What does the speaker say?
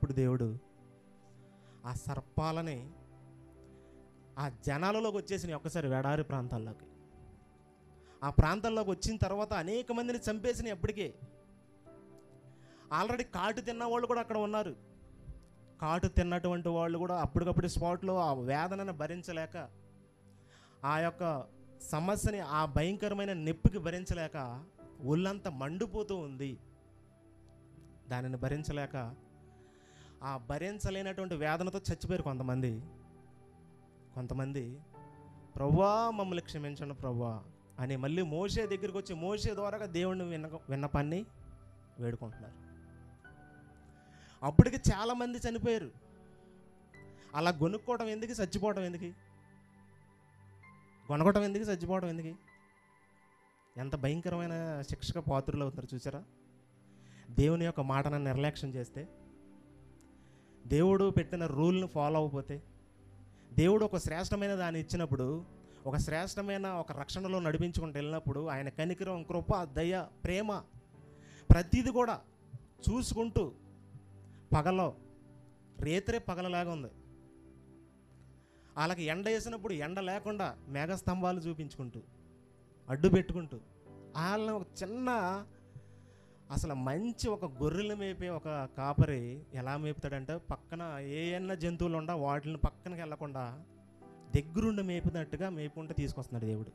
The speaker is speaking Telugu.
వచ్చినప్పుడు దేవుడు ఆ సర్పాలని ఆ జనాలలోకి వచ్చేసినాయి ఒక్కసారి ఎడారి ప్రాంతాల్లోకి. ఆ ప్రాంతాల్లోకి వచ్చిన తర్వాత అనేక మందిని చంపేసినాయి. అప్పటికే ఆల్రెడీ కాటు తిన్న వాళ్ళు కూడా అక్కడ ఉన్నారు. కాటు తిన్నటువంటి వాళ్ళు కూడా అప్పటికప్పుడు స్పాట్లో ఆ వేదనను భరించలేక, ఆ యొక్క సమస్యని, ఆ భయంకరమైన నొప్పికి భరించలేక ఒళ్ళంతా మండిపోతూ ఉంది. దానిని భరించలేక ఆ భరించలేనటువంటి వేదనతో చచ్చిపోయారు కొంతమంది. ప్రభువా మమ్మల్ని క్షమించండి ప్రభువా అని మళ్ళీ మోషే దగ్గరికి వచ్చి మోషే ద్వారాగా దేవుడిని విన్నపాన్ని వేడుకుంటున్నారు. అప్పటికి చాలామంది చనిపోయారు. అలా గొనుక్కోవడం ఎందుకు, చచ్చిపోవడం ఎందుకు? గొనగొట్టం ఎందుకు, చచ్చిపోవడం ఎందుకు? ఎంత భయంకరమైన శిక్షకు పాత్రులు అవుతారు చూసారా? దేవుని యొక్క మాటను నిర్లక్ష్యం చేస్తే, దేవుడు పెట్టిన రూల్ని ఫాలో అవ్వకపోతే, దేవుడు ఒక శ్రేష్టమైన దాన్ని ఇచ్చినప్పుడు, ఒక శ్రేష్టమైన ఒక రక్షణలో నడిపించుకుంటూ వెళ్ళినప్పుడు ఆయన కనికరం, కృప, దయ, ప్రేమ ప్రతిదీ కూడా చూసుకుంటూ పగలో రేత్రే పగలలాగా ఉంది. వాళ్ళకి ఎండ వేసినప్పుడు ఎండ లేకుండా మేఘస్తంభాలు చూపించుకుంటూ అడ్డు పెట్టుకుంటూ వాళ్ళని ఒక చిన్న అసలు మంచి ఒక గొర్రెలు మేపే ఒక కాపరి ఎలా మేపుతాడంటే పక్కన ఏమన్నా జంతువులు ఉండా వాటిని పక్కనకి వెళ్ళకుండా దగ్గరుండి మేపునట్టుగా మేపుకుంటూ తీసుకొస్తున్నాడు దేవుడు.